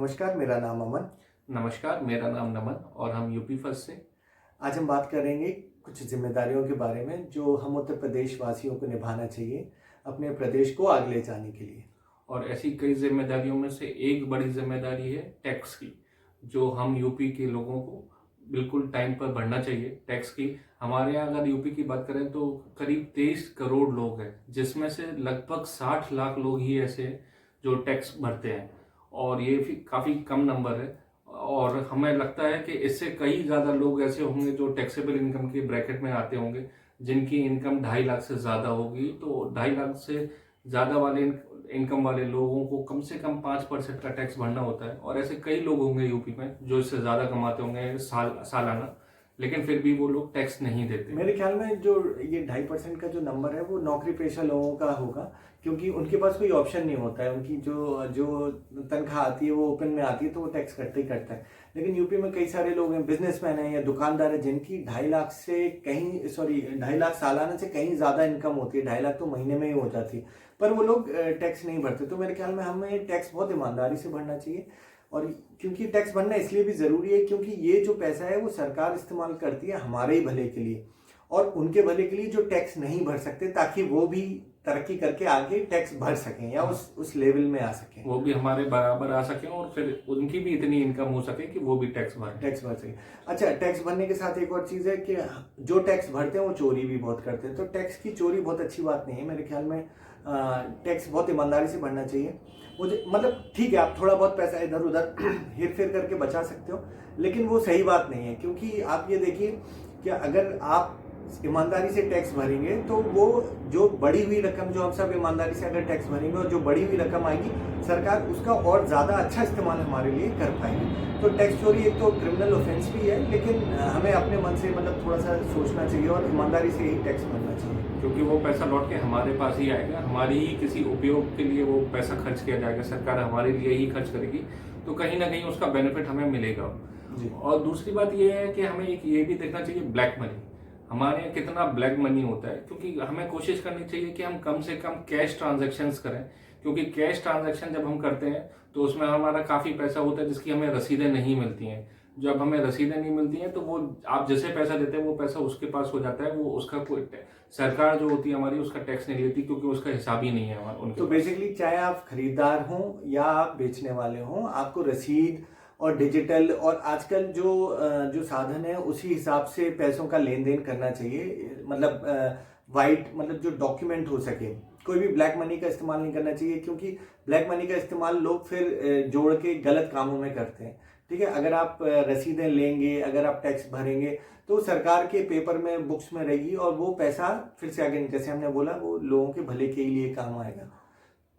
नमस्कार, मेरा नाम अमन। नमस्कार, मेरा नाम नमन और हम यूपी फर्स्ट से। आज हम बात करेंगे कुछ जिम्मेदारियों के बारे में जो हम उत्तर प्रदेश वासियों को निभाना चाहिए अपने प्रदेश को आगे ले जाने के लिए। और ऐसी कई जिम्मेदारियों में से एक बड़ी जिम्मेदारी है टैक्स की, जो हम यूपी के लोगों को बिल्कुल टाइम पर भरना चाहिए। टैक्स की हमारे यहाँ अगर यूपी की बात करें तो करीब 23 करोड़ लोग हैं, जिसमें से लगभग 60 लाख लोग ही ऐसे हैं जो टैक्स भरते हैं, और ये काफ़ी कम नंबर है। और हमें लगता है कि इससे कई ज़्यादा लोग ऐसे होंगे जो टैक्सेबल इनकम के ब्रैकेट में आते होंगे, जिनकी इनकम 2.5 लाख से ज़्यादा होगी। तो 2.5 लाख से ज़्यादा वाले इनकम वाले लोगों को कम से कम 5% का टैक्स भरना होता है। और ऐसे कई लोग होंगे यूपी में जो इससे ज़्यादा कमाते होंगे सालाना, लेकिन फिर भी वो लोग टैक्स नहीं देते। मेरे ख्याल में जो ये 2.5% का जो नंबर है वो नौकरी पेशा लोगों का होगा, क्योंकि उनके पास कोई ऑप्शन नहीं होता है। उनकी जो जो तनख्वाह आती है वो ओपन में आती है, तो वो टैक्स कटते ही कटता है। लेकिन यूपी में कई सारे लोग हैं, बिजनेसमैन हैं या दुकानदार हैं, जिनकी 2.5 लाख सालाना से कहीं ज़्यादा इनकम होती है। 2.5 लाख तो महीने में ही हो जाती है, पर वो लोग टैक्स नहीं भरते। तो मेरे ख्याल में हमें टैक्स बहुत ईमानदारी से भरना चाहिए। और क्योंकि टैक्स भरना इसलिए भी ज़रूरी है क्योंकि ये जो पैसा है वो सरकार इस्तेमाल करती है हमारे ही भले के लिए, और उनके भले के लिए जो टैक्स नहीं भर सकते, ताकि वो भी तरक्की करके आगे टैक्स भर सकें या उस लेवल में आ सकें, वो भी हमारे बराबर आ सकें और फिर उनकी भी इतनी इनकम हो सके कि वो भी टैक्स भर सकें। अच्छा, टैक्स भरने के साथ एक और चीज़ है कि जो टैक्स भरते हैं वो चोरी भी बहुत करते हैं। तो टैक्स की चोरी बहुत अच्छी बात नहीं है। मेरे ख्याल में टैक्स बहुत ईमानदारी से भरना चाहिए। मुझे मतलब ठीक है, आप थोड़ा बहुत पैसा इधर उधर हेर फेर करके बचा सकते हो, लेकिन वो सही बात नहीं है। क्योंकि आप ये देखिए कि अगर आप ईमानदारी से टैक्स भरेंगे तो वो जो बढ़ी हुई रकम, जो हम सब ईमानदारी से अगर टैक्स भरेंगे और जो बढ़ी हुई रकम आएगी, सरकार उसका और ज़्यादा अच्छा इस्तेमाल हमारे लिए कर पाएगी। तो टैक्स चोरी एक तो क्रिमिनल ऑफेंस भी है, लेकिन हमें अपने मन से मतलब थोड़ा सा सोचना चाहिए और ईमानदारी से ही टैक्स भरना चाहिए, क्योंकि वो पैसा लौट के हमारे पास ही आएगा, हमारी ही किसी उपयोग के लिए वो पैसा खर्च किया जाएगा, सरकार हमारे लिए ही खर्च करेगी, तो कहीं ना कहीं उसका बेनिफिट हमें मिलेगा। और दूसरी बात ये है कि हमें एक ये भी देखना चाहिए, ब्लैक मनी हमारे यहाँ कितना ब्लैक मनी होता है। क्योंकि हमें कोशिश करनी चाहिए कि हम कम से कम कैश ट्रांजैक्शंस करें, क्योंकि कैश ट्रांजैक्शन जब हम करते हैं तो उसमें हमारा काफ़ी पैसा होता है जिसकी हमें रसीदें नहीं मिलती हैं। जब हमें रसीदें नहीं मिलती हैं तो वो आप जैसे पैसा देते हैं वो पैसा उसके पास हो जाता है, वो उसका कोई सरकार जो होती है हमारी उसका टैक्स नहीं लेती, क्योंकि उसका हिसाब ही नहीं है हमारा उनके। तो बेसिकली चाहे आप खरीदार हों या आप बेचने वाले हों, आपको रसीद और डिजिटल और आजकल जो साधन है उसी हिसाब से पैसों का लेन देन करना चाहिए। मतलब वाइट, मतलब जो डॉक्यूमेंट हो सके। कोई भी ब्लैक मनी का इस्तेमाल नहीं करना चाहिए, क्योंकि ब्लैक मनी का इस्तेमाल लोग फिर जोड़ के गलत कामों में करते हैं। ठीक है, अगर आप रसीदें लेंगे, अगर आप टैक्स भरेंगे, तो सरकार के पेपर में, बुक्स में रहेगी, और वो पैसा फिर से आगे, जैसे हमने बोला, वो लोगों के भले के लिए काम आएगा।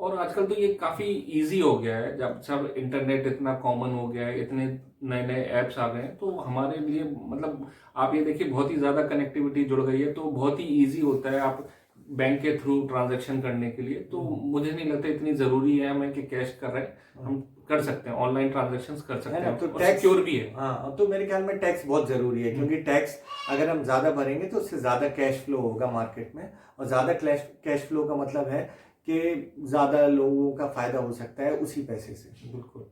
और आजकल तो ये काफ़ी इजी हो गया है, जब सब इंटरनेट इतना कॉमन हो गया है, इतने नए नए ऐप्स आ गए हैं, तो हमारे लिए मतलब आप ये देखिए बहुत ही ज़्यादा कनेक्टिविटी जुड़ गई है, तो बहुत ही इजी होता है आप बैंक के थ्रू ट्रांजैक्शन करने के लिए। तो मुझे नहीं लगता इतनी ज़रूरी है हमें कि कैश कर रहे हैं, हम कर सकते हैं, ऑनलाइन ट्रांजैक्शन कर सकते हैं, तो टैक्स सिक्योर भी है। हाँ, तो मेरे ख्याल में टैक्स बहुत ज़रूरी है, क्योंकि टैक्स अगर हम ज़्यादा भरेंगे तो उससे ज़्यादा कैश फ्लो होगा मार्केट में, और ज़्यादा कैश फ्लो का मतलब है कि ज़्यादा लोगों का फायदा हो सकता है उसी पैसे से। बिल्कुल।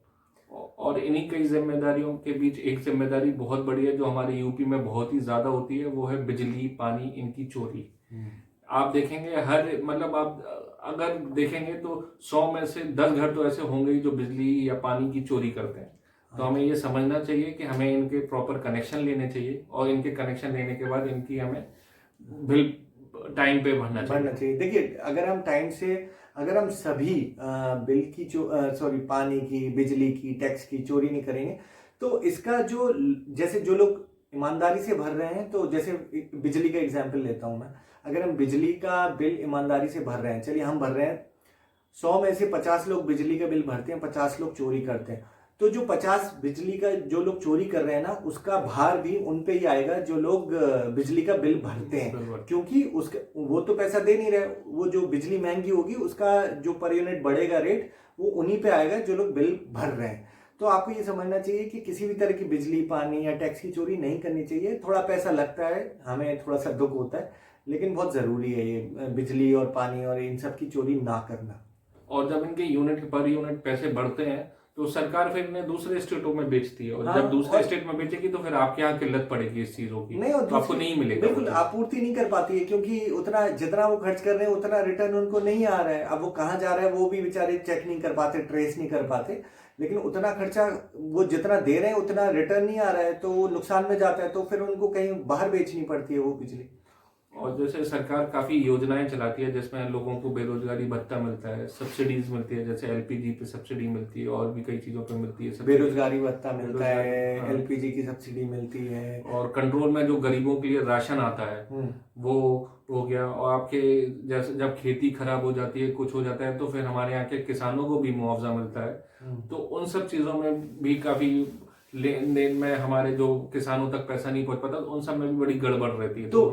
और इन्हीं कई जिम्मेदारियों के बीच एक जिम्मेदारी बहुत बड़ी है जो हमारे यूपी में बहुत ही ज़्यादा होती है, वो है बिजली पानी इनकी चोरी। आप देखेंगे मतलब आप अगर देखेंगे तो 100 में से 10 घर तो ऐसे होंगे ही जो बिजली या पानी की चोरी करते हैं। तो हमें ये समझना चाहिए कि हमें इनके प्रॉपर कनेक्शन लेने चाहिए, और इनके कनेक्शन लेने के बाद इनकी हमें बिल टाइम पे भरना चाहिए। देखिए, अगर हम सभी बिल की पानी की, बिजली की, टैक्स की चोरी नहीं करेंगे, तो इसका जैसे जो लोग ईमानदारी से भर रहे हैं, तो जैसे बिजली का एग्जांपल लेता हूं मैं। अगर हम बिजली का बिल ईमानदारी से भर रहे हैं, चलिए हम भर रहे हैं, 100 में से 50 लोग बिजली का बिल भरते हैं, 50 लोग चोरी करते हैं, तो जो 50 बिजली का जो लोग चोरी कर रहे हैं ना, उसका भार भी उन पे ही आएगा जो लोग बिजली का बिल भरते हैं, क्योंकि उसका वो तो पैसा दे नहीं रहे। वो जो बिजली महंगी होगी उसका जो पर यूनिट बढ़ेगा रेट, वो उन्हीं पे आएगा जो लोग बिल भर रहे हैं। तो आपको ये समझना चाहिए कि किसी भी तरह की बिजली पानी या टैक्स की चोरी नहीं करनी चाहिए। थोड़ा पैसा लगता है, हमें थोड़ा सा दुख होता है, लेकिन बहुत ज़रूरी है ये बिजली और पानी और इन सब की चोरी ना करना। और जब इनके यूनिट पर यूनिट पैसे बढ़ते हैं तो सरकार फिर इन्हें दूसरे स्टेटों में बेचती है, और हाँ, जब दूसरे और स्टेट में बेचेगी तो फिर आपके यहाँ किल्लत पड़ेगी इस चीजों की, नहीं, और तो आपको दूसरी नहीं मिलेगा वो बिल्कुल चीज। आपूर्ति नहीं कर पाती है, क्योंकि उतना जितना वो खर्च कर रहे हैं उतना रिटर्न उनको नहीं आ रहा है। अब वो कहाँ जा रहा है वो भी बेचारे चेक नहीं कर पाते, ट्रेस नहीं कर पाते। लेकिन उतना खर्चा वो जितना दे रहे हैं उतना रिटर्न नहीं आ रहा है, तो वो नुकसान में जाता है, तो फिर उनको कहीं बाहर बेचनी पड़ती है वो बिजली। और जैसे सरकार काफी योजनाएं चलाती है जिसमें लोगों को बेरोजगारी भत्ता मिलता है, सब्सिडीज मिलती है, जैसे एलपीजी पे सब्सिडी मिलती है, और भी कई चीजों पे मिलती है सब्सिडी। बेरोजगारी भत्ता मिलता है, हाँ। एलपीजी की सब्सिडी मिलती है। और कंट्रोल में जो गरीबों के लिए राशन आता है वो हो गया। और आपके जैसे जब खेती खराब हो जाती है, कुछ हो जाता है, तो फिर हमारे यहाँ के किसानों को भी मुआवजा मिलता है। तो उन सब चीजों में भी काफी लेन देन में हमारे जो किसानों तक पैसा नहीं पहुंच पाता, उन सब में भी बड़ी गड़बड़ रहती है। तो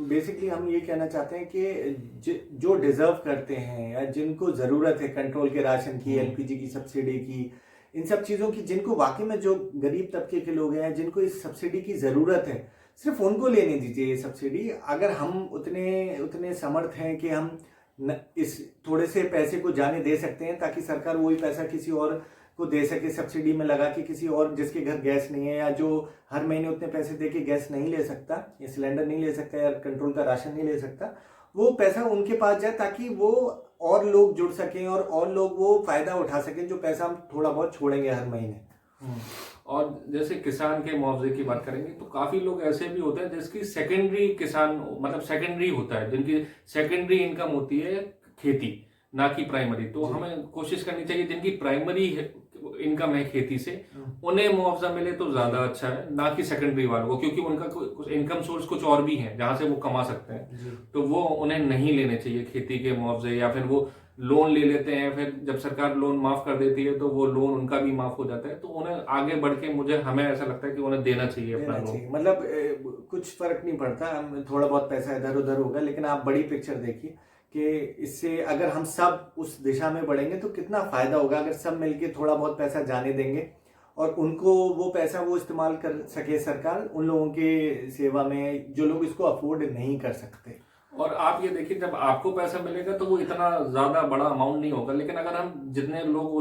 बेसिकली हम ये कहना चाहते हैं कि जो डिजर्व करते हैं या जिनको जरूरत है कंट्रोल के राशन की, एलपीजी की सब्सिडी की, इन सब चीजों की, जिनको वाकई में जो गरीब तबके के लोग हैं जिनको इस सब्सिडी की जरूरत है, सिर्फ उनको लेने दीजिए ये सब्सिडी। अगर हम उतने समर्थ हैं कि हम इस थोड़े से पैसे को जाने दे सकते हैं, ताकि सरकार वही पैसा किसी और को दे सके, सब्सिडी में लगा के किसी और जिसके घर गैस नहीं है, या जो हर महीने उतने पैसे दे के गैस नहीं ले सकता, या सिलेंडर नहीं ले सकता, या कंट्रोल का राशन नहीं ले सकता, वो पैसा उनके पास जाए, ताकि वो और लोग जुड़ सकें और लोग वो फायदा उठा सकें जो पैसा हम थोड़ा बहुत छोड़ेंगे हर महीने। और जैसे किसान के मुआवजे की बात करेंगे तो काफी लोग ऐसे भी होते हैं जिसकी सेकेंडरी किसान, मतलब सेकेंडरी होता है, जिनकी सेकेंडरी इनकम होती है खेती, ना कि प्राइमरी। तो हमें कोशिश करनी चाहिए जिनकी प्राइमरी इनकम है खेती से, उन्हें मुआवजा मिले तो ज्यादा अच्छा है, ना कि सेकेंडरी वालों को, क्योंकि उनका कुछ इनकम सोर्स कुछ और भी है जहां से वो कमा सकते हैं। तो वो उन्हें नहीं लेने चाहिए खेती के मुआवजे, या फिर वो लोन ले लेते हैं, फिर जब सरकार लोन माफ कर देती है तो वो लोन उनका भी माफ हो जाता है। तो उन्हें आगे बढ़ के हमें ऐसा लगता है कि उन्हें देना चाहिए अपना लोन। मतलब कुछ फर्क नहीं पड़ता, थोड़ा बहुत पैसा इधर उधर होगा, लेकिन आप बड़ी पिक्चर देखिए कि इससे अगर हम सब उस दिशा में बढ़ेंगे तो कितना फायदा होगा। अगर सब मिलके थोड़ा बहुत पैसा जाने देंगे और उनको वो पैसा वो इस्तेमाल कर सके सरकार उन लोगों के सेवा में जो लोग इसको अफोर्ड नहीं कर सकते। और आप ये देखिए, जब आपको पैसा मिलेगा तो वो इतना ज्यादा बड़ा अमाउंट नहीं होगा, लेकिन अगर हम जितने लोग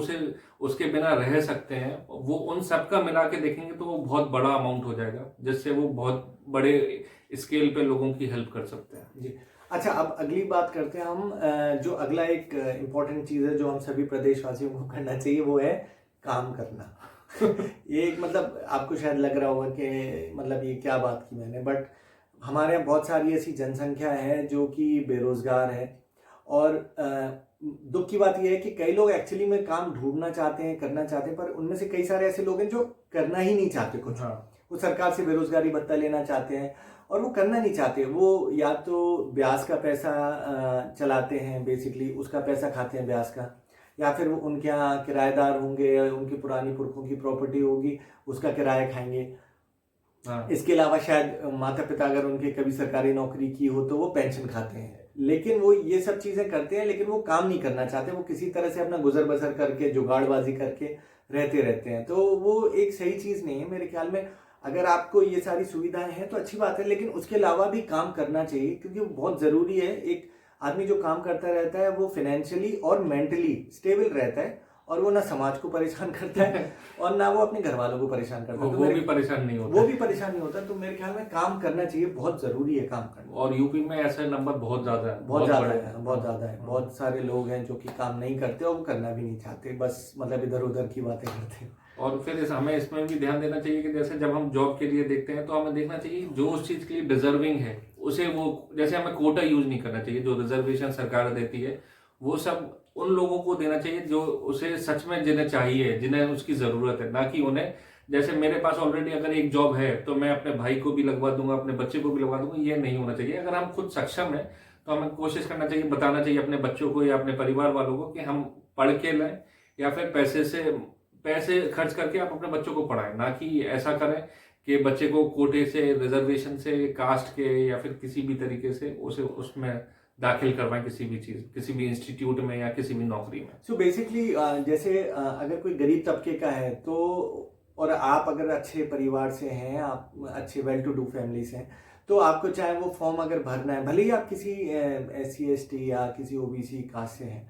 उसके बिना रह सकते हैं वो उन सबका मिला के देखेंगे तो वो बहुत बड़ा अमाउंट हो जाएगा, जिससे वो बहुत बड़े स्केल पे लोगों की हेल्प कर सकते हैं। जी अच्छा, अब अगली बात करते हैं हम। जो अगला एक इम्पोर्टेंट चीज है जो हम सभी प्रदेशवासियों को करना चाहिए वो है काम करना। ये एक मतलब आपको शायद लग रहा होगा कि मतलब ये क्या बात की मैंने, बट हमारे यहाँ बहुत सारी ऐसी जनसंख्या है जो कि बेरोजगार है। और दुख की बात यह है कि कई लोग एक्चुअली में काम ढूंढना चाहते हैं, करना चाहते हैं, पर उनमें से कई सारे ऐसे लोग हैं जो करना ही नहीं चाहते कुछ। वो सरकार से बेरोजगारी भत्ता लेना चाहते हैं और वो करना नहीं चाहते। वो या तो ब्याज का पैसा चलाते हैं, बेसिकली उसका पैसा खाते हैं ब्याज का, या फिर वो उनके यहाँ किराएदार होंगे, उनकी पुरानी पुरखों की प्रॉपर्टी होगी उसका किराया खाएंगे। इसके अलावा शायद माता पिता अगर उनके कभी सरकारी नौकरी की हो तो वो पेंशन खाते हैं। लेकिन वो ये सब चीजें करते हैं, लेकिन वो काम नहीं करना चाहते। वो किसी तरह से अपना गुजर बसर करके जुगाड़बाजी करके रहते हैं। तो वो एक सही चीज नहीं है मेरे ख्याल में। अगर आपको ये सारी सुविधाएं हैं तो अच्छी बात है, लेकिन उसके अलावा भी काम करना चाहिए, क्योंकि वो बहुत जरूरी है। एक आदमी जो काम करता रहता है वो फाइनेंशियली और मेंटली स्टेबल रहता है, और वो ना समाज को परेशान करता है और ना वो अपने घर वालों को परेशान करता है। वो भी परेशान नहीं होता। तो मेरे ख्याल में काम करना चाहिए, बहुत जरूरी है काम करना। और यूपी में ऐसे नंबर बहुत ज्यादा है। बहुत सारे लोग हैं जो कि काम नहीं करते और वो करना भी नहीं चाहते, बस मतलब इधर उधर की बातें करते हैं। और फिर हमें इसमें भी ध्यान देना चाहिए कि जैसे जब हम जॉब के लिए देखते हैं तो हमें देखना चाहिए जो उस चीज के लिए डिजर्विंग है उसे, वो जैसे हमें कोटा यूज नहीं करना चाहिए। जो रिजर्वेशन सरकार देती है वो सब उन लोगों को देना चाहिए जो उसे सच में जिन्हें चाहिए, जिन्हें उसकी जरूरत है, ना कि उन्हें जैसे मेरे पास ऑलरेडी अगर एक जॉब है तो मैं अपने भाई को भी लगवा दूंगा, अपने बच्चे को भी लगवा दूंगा। ये नहीं होना चाहिए। अगर हम खुद सक्षम है तो हमें कोशिश करना चाहिए, बताना चाहिए अपने बच्चों को या अपने परिवार वालों को कि हम पढ़ के लाएं, या फिर पैसे खर्च करके आप अपने बच्चों को पढ़ाएं, ना कि ऐसा करें कि बच्चे को कोटे से, रिजर्वेशन से, कास्ट के या फिर किसी भी तरीके से उसे उसमें दाखिल करवाएं, किसी भी इंस्टीट्यूट में या किसी भी नौकरी में। सो बेसिकली जैसे अगर कोई गरीब तबके का है तो, और आप अगर अच्छे परिवार से हैं, आप अच्छे वेल टू डू फैमिली से हैं, तो आपको चाहे वो फॉर्म अगर भरना है, भले ही आप किसी SC ST या किसी OBC कास्ट से हैं,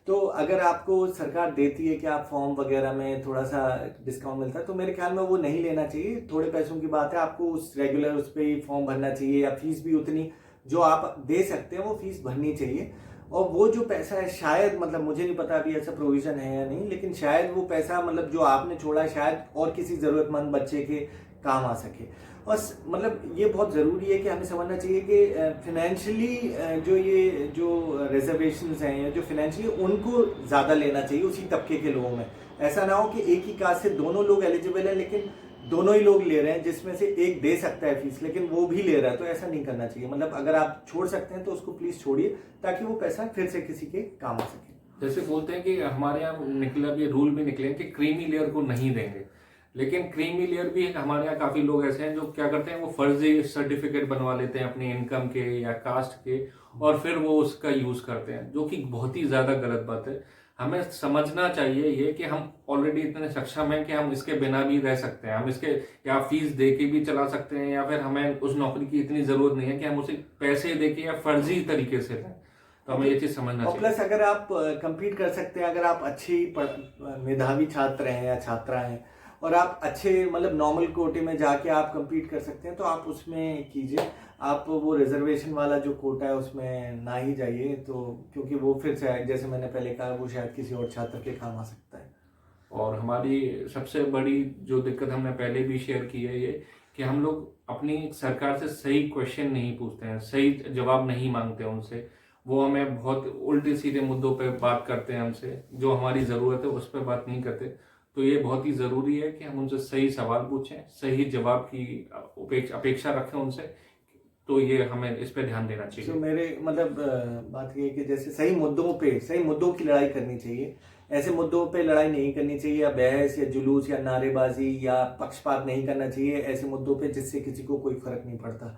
तो अगर आपको सरकार देती है कि आप फॉर्म वगैरह में थोड़ा सा डिस्काउंट मिलता है, तो मेरे ख्याल में वो नहीं लेना चाहिए। थोड़े पैसों की बात है, आपको उस रेगुलर उस पर ही फॉर्म भरना चाहिए, या फीस भी उतनी जो आप दे सकते हैं वो फीस भरनी चाहिए। और वो जो पैसा है शायद, मतलब मुझे नहीं पता अभी ऐसा प्रोविजन है या नहीं, लेकिन शायद वो पैसा मतलब जो आपने छोड़ा है शायद और किसी ज़रूरतमंद बच्चे के काम आ सके। और मतलब ये बहुत ज़रूरी है कि हमें समझना चाहिए कि फिनेंशियली जो ये जो रिजर्वेशंस हैं या जो फिनेंशियली उनको ज़्यादा लेना चाहिए उसी तबके के लोगों में। ऐसा ना हो कि एक ही कास्ट से दोनों लोग एलिजिबल हैं लेकिन दोनों ही लोग ले रहे हैं, जिसमें से एक दे सकता है फीस लेकिन वो भी ले रहा है, तो ऐसा नहीं करना चाहिए। मतलब अगर आप छोड़ सकते हैं तो उसको प्लीज़ छोड़िए, ताकि वो पैसा फिर से किसी के काम आ सके। जैसे बोलते हैं कि हमारे यहाँ निकला भी रूल भी निकले हैं कि क्रीमी लेयर को नहीं देंगे, लेकिन क्रीमी लेयर भी हमारे यहाँ काफी लोग ऐसे हैं जो क्या करते हैं, वो फर्जी सर्टिफिकेट बनवा लेते हैं अपने इनकम के या कास्ट के, और फिर वो उसका यूज करते हैं, जो कि बहुत ही ज्यादा गलत बात है। हमें समझना चाहिए ये कि हम ऑलरेडी इतने सक्षम हैं कि हम इसके बिना भी रह सकते हैं, हम इसके या फीस दे के भी चला सकते हैं, या फिर हमें उस नौकरी की इतनी जरूरत नहीं है कि हम उसे पैसे दे के या फर्जी तरीके से लें। तो हमें ये चीज समझना और चाहिए। प्लस अगर आप compete कर सकते हैं, अगर आप अच्छी मेधावी छात्र हैं या छात्रा हैं और आप अच्छे मतलब नॉर्मल कोटे में जाके आप compete कर सकते हैं, तो आप उसमें कीजिए। आप वो रिजर्वेशन वाला जो कोटा है उसमें ना ही जाइए, तो क्योंकि वो फिर से जैसे मैंने पहले कहा वो शायद किसी और छात्र के काम आ सकता है। और हमारी सबसे बड़ी जो दिक्कत हमने पहले भी शेयर की है ये कि हम लोग अपनी सरकार से सही क्वेश्चन नहीं पूछते हैं, सही जवाब नहीं मांगते उनसे। वो हमें बहुत उल्टे सीधे मुद्दों पे बात करते हैं, हमसे जो हमारी ज़रूरत है उस पर बात नहीं करते। तो ये बहुत ही ज़रूरी है कि हम उनसे सही सवाल पूछें, सही जवाब की अपेक्षा रखें उनसे। तो ये हमें इस पर ध्यान देना चाहिए। तो मेरे मतलब बात ये है कि जैसे सही मुद्दों की लड़ाई करनी चाहिए। ऐसे मुद्दों पे लड़ाई नहीं करनी चाहिए, या बहस या जुलूस या नारेबाजी या पक्षपात नहीं करना चाहिए ऐसे मुद्दों पे जिससे किसी को कोई फर्क नहीं पड़ता।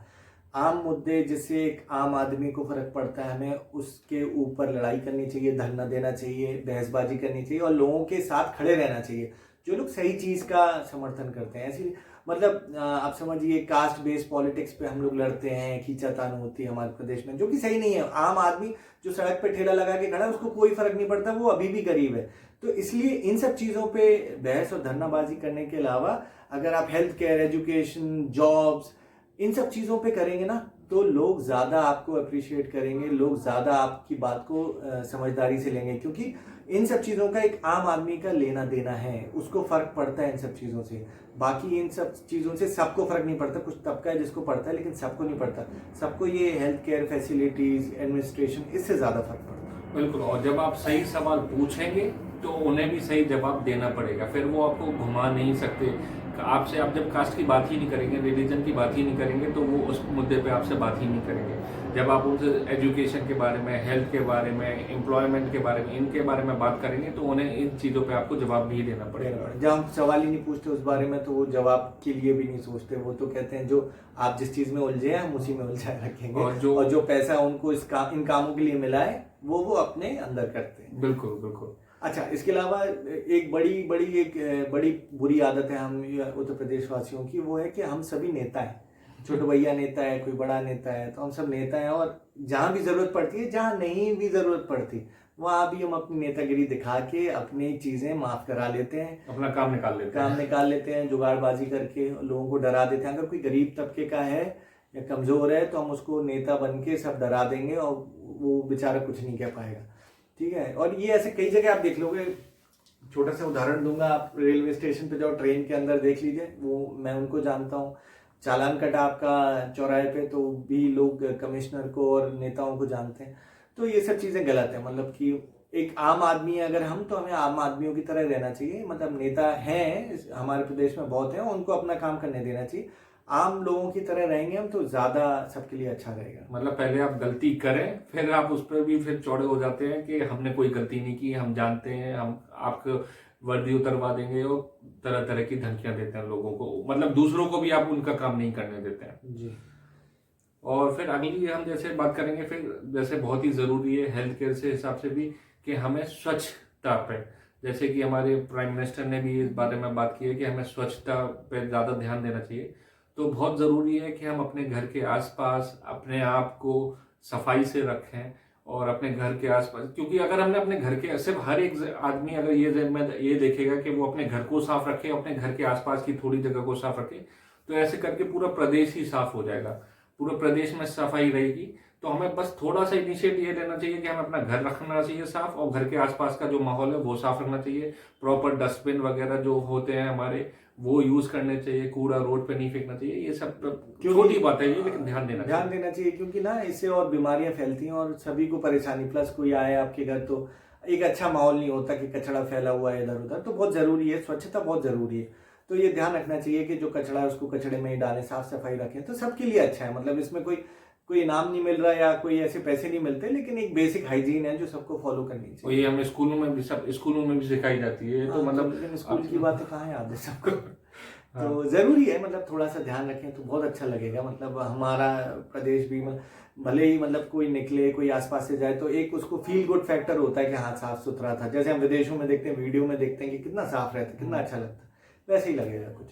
आम मुद्दे जिससे एक आम आदमी को फर्क पड़ता है, हमें उसके ऊपर लड़ाई करनी चाहिए, धरना देना चाहिए, बहसबाजी करनी चाहिए और लोगों के साथ खड़े रहना चाहिए जो लोग सही चीज़ का समर्थन करते हैं। ऐसी मतलब आप समझिए कास्ट बेस्ड पॉलिटिक्स पे हम लोग लड़ते हैं, खींचातान होती है हमारे प्रदेश में, जो कि सही नहीं है। आम आदमी जो सड़क पे ठेला लगा के खड़ा है उसको कोई फर्क नहीं पड़ता, वो अभी भी गरीब है। तो इसलिए इन सब चीज़ों पे बहस और धरनाबाजी करने के अलावा अगर आप हेल्थ केयर, एजुकेशन, जॉब्स, इन सब चीज़ों पे करेंगे ना, तो लोग ज़्यादा आपको अप्रिशिएट करेंगे, लोग ज़्यादा आपकी बात को समझदारी से लेंगे, क्योंकि इन सब चीज़ों का एक आम आदमी का लेना देना है, उसको फ़र्क पड़ता है इन सब चीज़ों से। बाकी इन सब चीज़ों से सबको फ़र्क नहीं पड़ता, कुछ तबका है जिसको पड़ता है लेकिन सबको नहीं पड़ता। सबको ये हेल्थ केयर फैसिलिटीज़, एडमिनिस्ट्रेशन, इससे ज़्यादा फ़र्क पड़ता है। बिल्कुल। और जब आप सही सवाल पूछेंगे तो उन्हें भी सही जवाब देना पड़ेगा, फिर वो आपको घुमा नहीं सकते। आपसे आप जब कास्ट की बात ही नहीं करेंगे, रिलीजन की बात ही नहीं करेंगे, तो वो उस मुद्दे पे आपसे बात ही नहीं करेंगे। जब आप उनसे एजुकेशन के बारे में, हेल्थ के बारे में, एम्प्लॉयमेंट के बारे में, इनके बारे में बात करेंगे तो उन्हें इन चीज़ों पे आपको जवाब भी देना पड़ेगा। जब हम सवाल ही नहीं पूछते उस बारे में तो वो जवाब के लिए भी नहीं सोचते। वो तो कहते हैं जो आप जिस चीज़ में उलझे हैं हम उसी में उलझाए रखेंगे, और जो पैसा उनको इन कामों के लिए मिला है वो अपने अंदर करते हैं। बिल्कुल बिल्कुल। अच्छा, इसके अलावा एक बड़ी बुरी आदत है हम उत्तर प्रदेश वासियों की, वो है कि हम सभी नेता हैं। छोटे भैया नेता है, कोई बड़ा नेता है, तो हम सब नेता हैं, और जहाँ भी ज़रूरत पड़ती है, जहाँ नहीं भी ज़रूरत पड़ती, वहाँ भी हम अपनी नेतागिरी दिखा के अपनी चीज़ें माफ़ करा लेते हैं, अपना काम निकाल लेते हैं, जुगाड़बाजी करके लोगों को डरा देते हैं। अगर कोई गरीब तबके का है या कमज़ोर है तो हम उसको नेता बन के सब डरा देंगे और वो बेचारा कुछ नहीं कह पाएगा। ठीक है, और ये ऐसे कई जगह आप देख लोगे। छोटा सा उदाहरण दूंगा, आप रेलवे स्टेशन पे जाओ, ट्रेन के अंदर देख लीजिए, वो मैं उनको जानता हूँ, चालान कटा आपका चौराहे पे तो भी लोग कमिश्नर को और नेताओं को जानते हैं। तो ये सब चीज़ें गलत है। मतलब कि एक आम आदमी है अगर हम, तो हमें आम आदमियों की तरह रहना चाहिए। मतलब नेता हैं हमारे प्रदेश में बहुत हैं, उनको अपना काम करने देना चाहिए। आम लोगों की तरह रहेंगे हम तो ज़्यादा सबके लिए अच्छा रहेगा। मतलब पहले आप गलती करें, फिर आप उस पर भी फिर चौड़े हो जाते हैं कि हमने कोई गलती नहीं की, हम जानते हैं, हम आपको वर्दी उतरवा देंगे, और तरह तरह की धमकियां देते हैं लोगों को। मतलब दूसरों को भी आप उनका काम नहीं करने देते हैं जी। और फिर अगली हम जैसे बात करेंगे, फिर जैसे बहुत ही ज़रूरी है हेल्थ केयर से हिसाब से भी कि हमें स्वच्छता पे, जैसे कि हमारे प्राइम मिनिस्टर ने भी इस बारे में बात की है कि हमें स्वच्छता पे ज़्यादा ध्यान देना चाहिए। तो बहुत ज़रूरी है कि हम अपने घर के आसपास अपने आप को सफाई से रखें, और अपने घर के आसपास, क्योंकि अगर हमने अपने घर के सिर्फ हर एक आदमी अगर ये देखेगा कि वो अपने घर को साफ रखे, अपने घर के आसपास की थोड़ी जगह को साफ रखे, तो ऐसे करके पूरा प्रदेश ही साफ हो जाएगा, पूरे प्रदेश में सफाई रहेगी। तो हमें बस थोड़ा सा इनिशिएटिव ये लेना चाहिए कि हमें अपना घर रखना चाहिए साफ, और घर के आसपास का जो माहौल है वो साफ रखना चाहिए। प्रॉपर डस्टबिन वगैरह जो होते हैं हमारे वो यूज करने चाहिए, कूड़ा रोड पे नहीं फेंकना चाहिए। ये सब छोटी बात है ये, लेकिन ध्यान देना चाहिए क्योंकि ना इससे और बीमारियां फैलती हैं और सभी को परेशानी। प्लस कोई आए आपके घर तो एक अच्छा माहौल नहीं होता कि कचरा फैला हुआ है इधर उधर, तो बहुत जरूरी है, स्वच्छता बहुत जरूरी है। तो ये ध्यान रखना चाहिए कि जो कचरा है उसको कचड़े में ही डालें, साफ सफाई रखें, तो सबके लिए अच्छा है। मतलब इसमें कोई इनाम नहीं मिल रहा या कोई ऐसे पैसे नहीं मिलते, लेकिन एक बेसिक हाइजीन है जो सबको फॉलो करनी चाहिए। ये हमें स्कूलों में भी सिखाई जाती है। तो मतलब लेकिन स्कूल की बातें कहाँ याद है सबको। तो जरूरी है, मतलब थोड़ा सा ध्यान रखें तो बहुत अच्छा लगेगा। मतलब हमारा प्रदेश भी भले ही मतलब कोई निकले, कोई आसपास से जाए तो एक उसको फील गुड फैक्टर होता है कि हाँ साफ सुथरा था। जैसे हम विदेशों में देखते हैं, वीडियो में देखते हैं कि कितना साफ रहता है, कितना अच्छा लगता है, वैसे ही लगेगा कुछ।